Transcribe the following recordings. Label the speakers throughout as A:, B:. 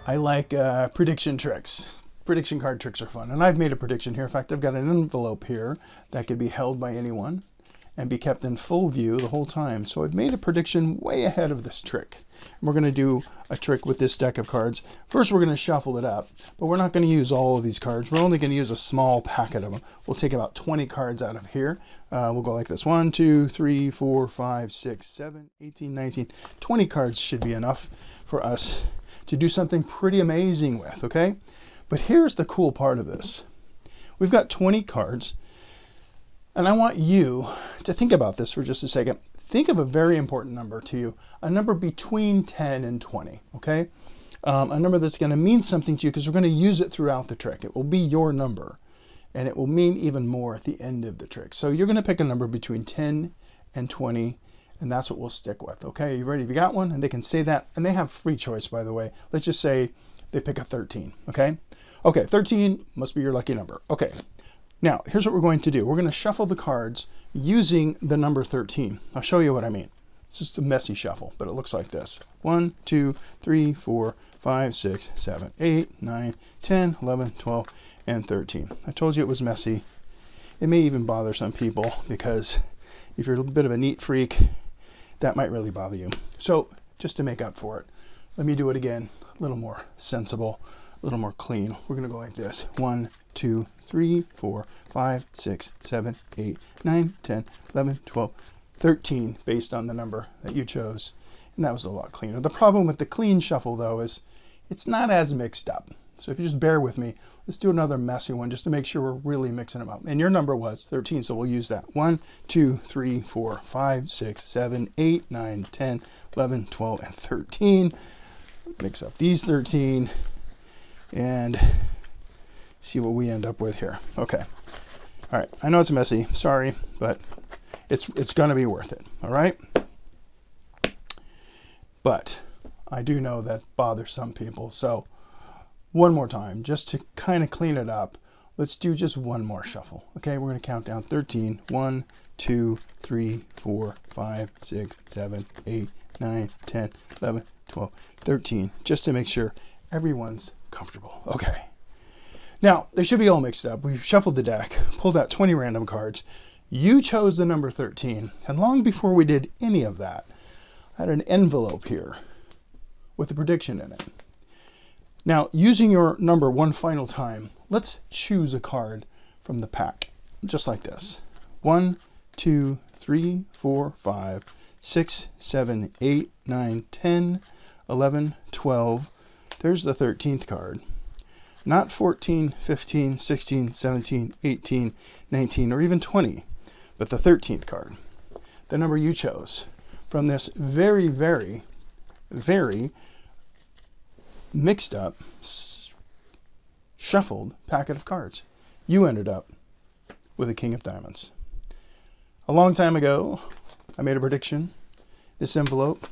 A: I like prediction tricks. Prediction card tricks are fun. And I've made a prediction here. In fact, I've got an envelope here that could be held by anyone and be kept in full view the whole time. So I've made a prediction way ahead of this trick. And we're going to do a trick with this deck of cards. First, we're going to shuffle it up, but we're not going to use all of these cards. We're only going to use a small packet of them. We'll take about 20 cards out of here. We'll go like this. 1, 2, 3, 4, 5, 6, 7, 18, 19. 20 cards should be enough for us to do something pretty amazing with, okay? But here's the cool part of this. We've got 20 cards, and I want you to think about this for just a second. Think of a very important number to you, a number between 10 and 20, okay? A number that's going to mean something to you because we're going to use it throughout the trick. It will be your number, and it will mean even more at the end of the trick. So you're going to pick a number between 10 and 20, and that's what we'll stick with, okay? You ready? Have you got one? And they can say that, and they have free choice, by the way. Let's just say they pick a 13, okay? Okay, 13 must be your lucky number. Okay, now here's what we're going to do. We're going to shuffle the cards using the number 13. I'll show you what I mean. It's just a messy shuffle, but it looks like this. 1, 2, 3, 4, 5, 6, 7, 8, 9, 10, 11, 12, and 13. I told you it was messy. It may even bother some people because if you're a bit of a neat freak, that might really bother you. So just to make up for it, let me do it again, a little more sensible, a little more clean. We're going to go like this. 1, 2, 3, 4, 5, 6, 7, 8, 9, 10, 11, 12, 13 based on the number that you chose. And that was a lot cleaner. The problem with the clean shuffle, though, is it's not as mixed up. So if you just bear with me, let's do another messy one just to make sure we're really mixing them up. And your number was 13, so we'll use that. 1, 2, 3, 4, 5, 6, 7, 8, 9, 10, 11, 12, and 13. Mix up these 13 and see what we end up with here. Okay. All right. I know it's messy. Sorry, but it's going to be worth it. All right. But I do know that bothers some people. So one more time, just to kind of clean it up, let's do just one more shuffle. Okay. We're going to count down 13. 1, 2, 3, 4, 5, 6, 7, 8, 9, 10, 11, 12, 13, just to make sure everyone's comfortable. Okay. Now, they should be all mixed up. We've shuffled the deck, pulled out 20 random cards. You chose the number 13, and long before we did any of that, I had an envelope here with a prediction in it. Now, using your number one final time, let's choose a card from the pack, just like this. 1, 2, 3, 4, 5, 6, 7, 8, 9, 10, 11, 12. There's the 13th card. Not 14, 15, 16, 17, 18, 19, or even 20, but the 13th card. The number you chose from this very, very, very mixed up, shuffled packet of cards. You ended up with a King of Diamonds. A long time ago, I made a prediction, this envelope,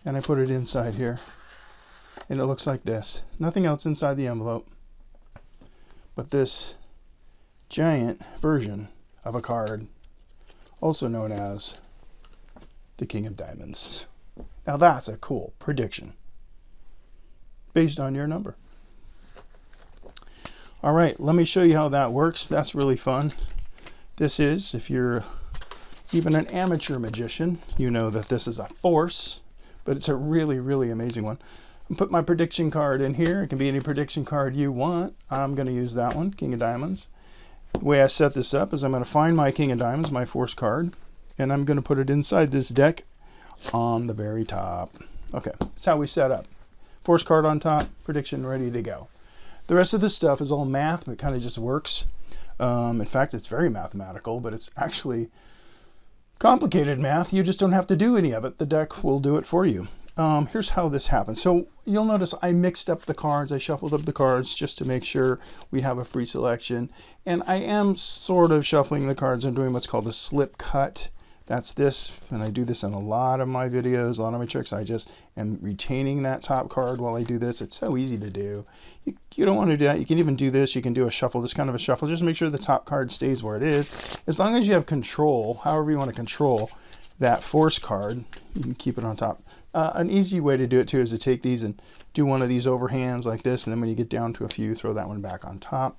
A: and I put it inside here. And it looks like this. Nothing else inside the envelope but this giant version of a card, also known as the King of Diamonds. Now that's a cool prediction based on your number. All right, let me show you how that works. That's really fun. This is, if you're even an amateur magician, you know that this is a force, but it's a really, really amazing one. Put my prediction card in here. It can be any prediction card you want. I'm going to use that one, King of Diamonds. The way I set this up is I'm going to find my King of Diamonds, my force card, and I'm going to put it inside this deck on the very top. Okay, that's how we set up. Force card on top, prediction ready to go. The rest of this stuff is all math, but it kind of just works. In fact, it's very mathematical, but it's actually complicated math. You just don't have to do any of it. The deck will do it for you. Here's how this happens. So you'll notice I mixed up the cards. I shuffled up the cards just to make sure we have a free selection. And I am sort of shuffling the cards and doing what's called a slip cut. That's this, and I do this in a lot of my videos, a lot of my tricks. I just am retaining that top card while I do this. It's so easy to do. You don't want to do that. You can even do this. You can do a shuffle, this kind of a shuffle. Just make sure the top card stays where it is. As long as you have control, however you want to control that force card, you can keep it on top. An easy way to do it too is to take these and do one of these overhands like this, and then when you get down to a few, throw that one back on top.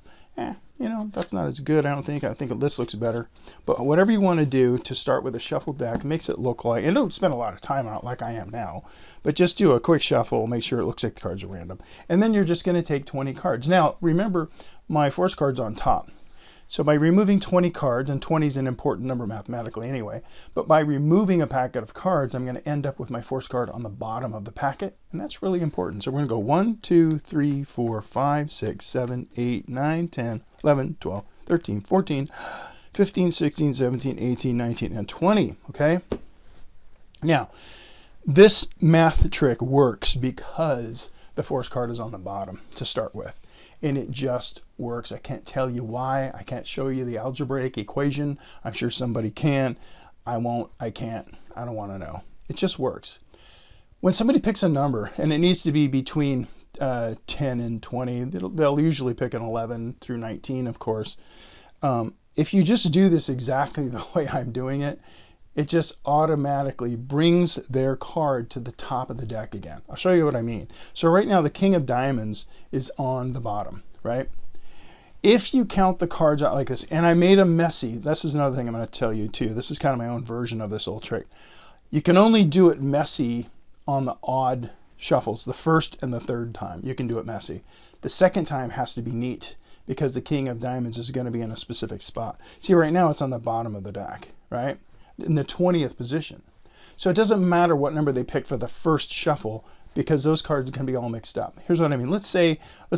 A: You know, that's not as good, I don't think. I think this looks better. But whatever you want to do to start with a shuffled deck makes it look like, and don't spend a lot of time on it like I am now, but just do a quick shuffle, make sure it looks like the cards are random. And then you're just going to take 20 cards. Now, remember, my force card's on top. So by removing 20 cards, and 20 is an important number mathematically anyway, but by removing a packet of cards, I'm going to end up with my force card on the bottom of the packet, and that's really important. So we're going to go 1, 2, 3, 4, 5, 6, 7, 8, 9, 10, 11, 12, 13, 14, 15, 16, 17, 18, 19, and 20, okay? Now, this math trick works because the force card is on the bottom to start with. And it just works. I can't tell you why. I can't show you the algebraic equation. I'm sure somebody can. I won't. I can't. I don't want to know. It just works. When somebody picks a number, and it needs to be between 10 and 20, they'll usually pick an 11 through 19, of course. If you just do this exactly the way I'm doing it, it just automatically brings their card to the top of the deck again. I'll show you what I mean. So right now the King of Diamonds is on the bottom, right? If you count the cards out like this, and I made them messy, this is another thing I'm going to tell you too. This is kind of my own version of this old trick. You can only do it messy on the odd shuffles, the first and the third time. You can do it messy. The second time has to be neat because the King of Diamonds is going to be in a specific spot. See, right now it's on the bottom of the deck, right? In the 20th position. So it doesn't matter what number they pick for the first shuffle because those cards can be all mixed up. Here's what I mean. Let's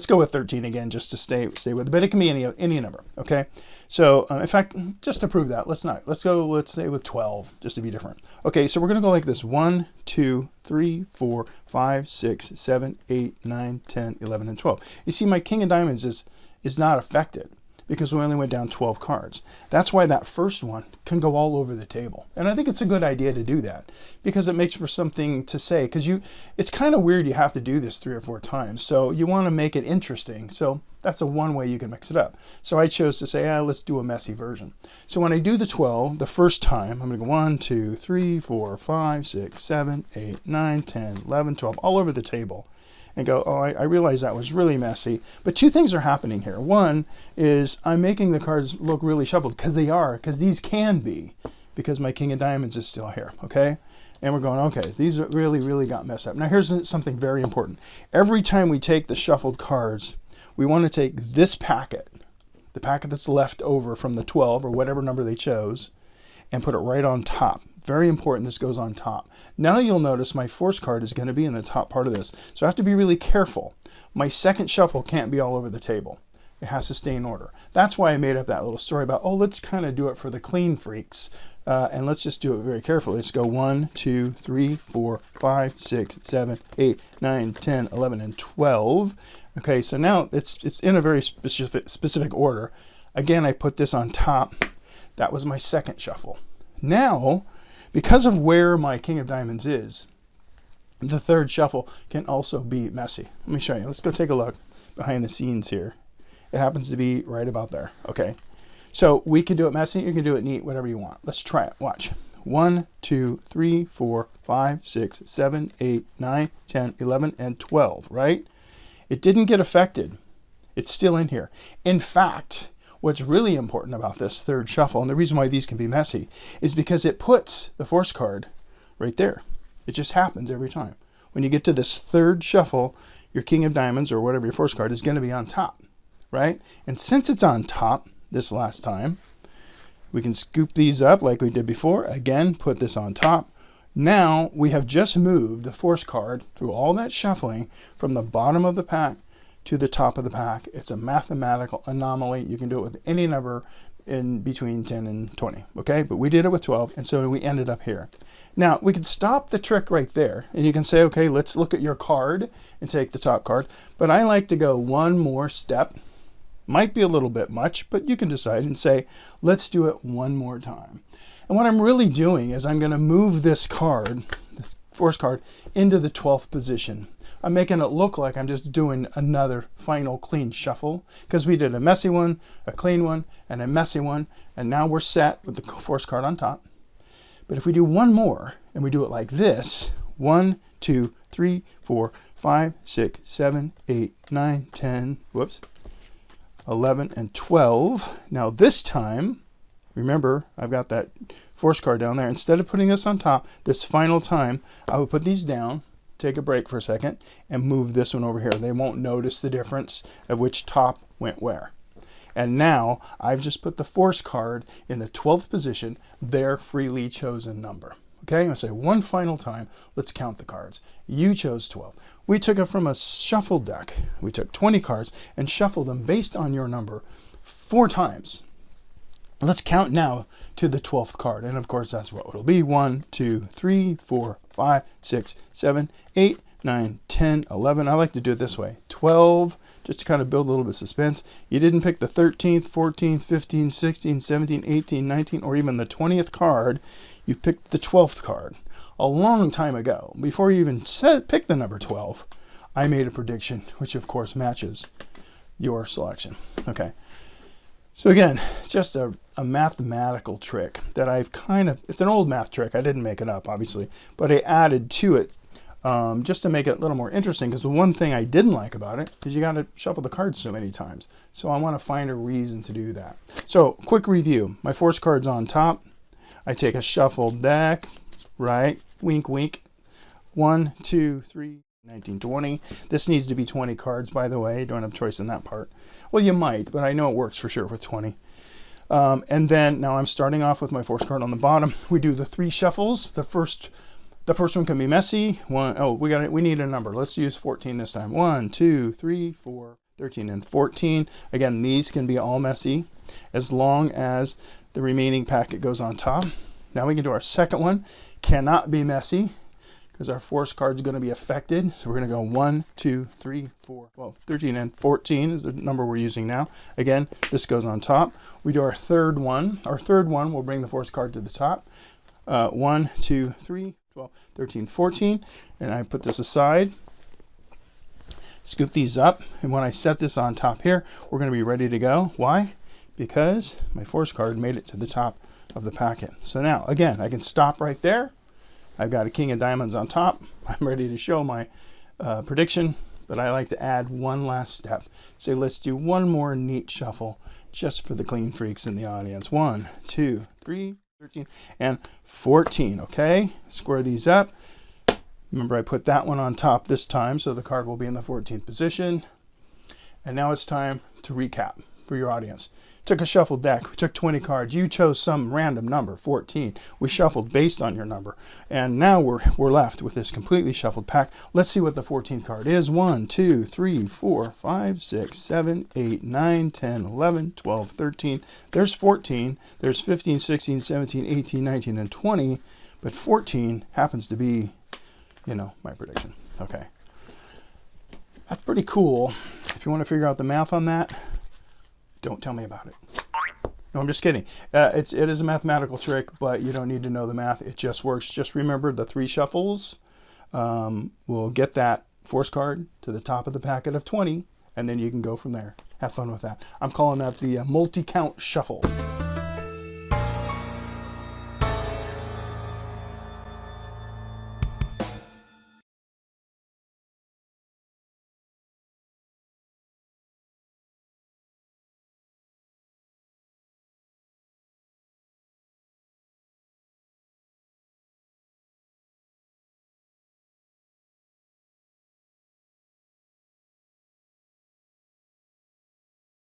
A: go with 13 again just to stay with it, but it can be any number, okay? So in fact, just to prove that, let's say with 12 just to be different. Okay, so we're going to go like this. 1, 2, 3, 4, 5, 6, 7, 8, 9, 10, 11, and 12. You see, my King of Diamonds is not affected because we only went down 12 cards. That's why that first one can go all over the table. And I think it's a good idea to do that because it makes for something to say, because it's kind of weird you have to do this 3 or 4 times. So you want to make it interesting. So that's the one way you can mix it up. So I chose to say, let's do a messy version. So when I do the 12, the first time, I'm going to go 1, 2, 3, 4, 5, 6, 7, 8, 9, 10, 11, 12, all over the table. And go, I realize that was really messy. But 2 things are happening here. One is I'm making the cards look really shuffled, because they are, because these can be, because my King of Diamonds is still here, okay? And we're going, okay, these really got messed up. Now here's something very important. Every time we take the shuffled cards, we want to take this packet, the packet that's left over from the 12 or whatever number they chose, and put it right on top. Very important, this goes on top. Now you'll notice my force card is going to be in the top part of this. So I have to be really careful. My second shuffle can't be all over the table. It has to stay in order. That's why I made up that little story about, let's kind of do it for the clean freaks. And let's just do it very carefully. Let's go 1, 2, 3, 4, 5, 6, 7, 8, 9, 10, 11, and 12. Okay, so now it's in a very specific order. Again, I put this on top. That was my second shuffle. Now, because of where my King of Diamonds is, the third shuffle can also be messy. Let me show you. Let's go take a look behind the scenes here. It happens to be right about there. Okay. So we can do it messy. You can do it neat, whatever you want. Let's try it. Watch. 1, 2, 3, 4, 5, 6, 7, 8, 9, 10, 11, and 12, right? It didn't get affected. It's still in here. In fact, what's really important about this third shuffle, and the reason why these can be messy, is because it puts the force card right there. It just happens every time. When you get to this third shuffle, your King of Diamonds, or whatever your force card, is going to be on top, right? And since it's on top this last time, we can scoop these up like we did before. Again, put this on top. Now we have just moved the force card through all that shuffling from the bottom of the pack to the top of the pack. It's a mathematical anomaly. You can do it with any number in between 10 and 20, okay? But we did it with 12, and so we ended up here. Now, we could stop the trick right there, and you can say, okay, let's look at your card and take the top card. But I like to go one more step. Might be a little bit much, but you can decide and say, let's do it one more time. And what I'm really doing is I'm going to move this card, this force card, into the 12th position. I'm making it look like I'm just doing another final clean shuffle, because we did a messy one, a clean one, and a messy one, and now we're set with the force card on top. But if we do one more and we do it like this, 1, 2, 3, 4, 5, 6, 7, 8, 9, 10, whoops, 11, and 12. Now this time, remember, I've got that force card down there. Instead of putting this on top, this final time, I would put these down, take a break for a second, and move this one over here. They won't notice the difference of which top went where. And now I've just put the force card in the 12th position, their freely chosen number. Okay, I'm going to say one final time. Let's count the cards. You chose 12. We took it from a shuffled deck. We took 20 cards and shuffled them based on your number 4 times. Let's count now to the 12th card. And of course, that's what it'll be. 1, 2, 3, 4, 5, 6, 7, 8, 9, 10, 11. I like to do it this way. 12, just to kind of build a little bit of suspense. You didn't pick the 13th, 14th, 15th, 16th, 17th, 18th, 19th, or even the 20th card. You picked the 12th card. A long time ago, before you even picked the number 12, I made a prediction, which of course matches your selection. Okay. So again, just a mathematical trick that I've it's an old math trick. I didn't make it up, obviously, but I added to it just to make it a little more interesting, because the one thing I didn't like about it is you got to shuffle the cards so many times. So I want to find a reason to do that. So quick review. My force card's on top. I take a shuffled deck, right? Wink, wink. 1, 2, 3, 19, 20. This needs to be 20 cards, by the way. You don't have a choice in that part. Well, you might, but I know it works for sure with 20. And then now I'm starting off with my force card on the bottom. We do the 3 shuffles. The first one can be messy. We need a number. Let's use 14 this time. 1, 2, 3, 4, 13, and 14. Again, these can be all messy as long as the remaining packet goes on top. Now we can do our second one. Cannot be messy, because our force card is going to be affected. So we're going to go 1, 2, 3, 4, 13 and 14 is the number we're using now. Again, this goes on top. We do our third one. Our third one will bring the force card to the top. 1, 2, 3, 12, 13, 14. And I put this aside. Scoop these up. And when I set this on top here, we're going to be ready to go. Why? Because my force card made it to the top of the packet. So now, again, I can stop right there. I've got a king of diamonds on top. I'm ready to show my prediction, but I like to add one last step. Say, let's do one more neat shuffle just for the clean freaks in the audience. 1, 2, 3, 13, and 14. Okay, square these up. Remember, I put that one on top this time, so the card will be in the 14th position. And now it's time to recap for your audience. Took a shuffled deck. We took 20 cards. You chose some random number, 14. We shuffled based on your number. And now we're left with this completely shuffled pack. Let's see what the 14th card is. 1, 2, 3, 4, 5, 6, 7, 8, 9, 10, 11, 12, 13. There's 14. There's 15, 16, 17, 18, 19, and 20. But 14 happens to be, my prediction. Okay. That's pretty cool. If you want to figure out the math on that, don't tell me about it. No, I'm just kidding. It is a mathematical trick, but you don't need to know the math. It just works. Just remember the 3 shuffles will get that force card to the top of the packet of 20, and then you can go from there. Have fun with that. I'm calling that the multi-count shuffle.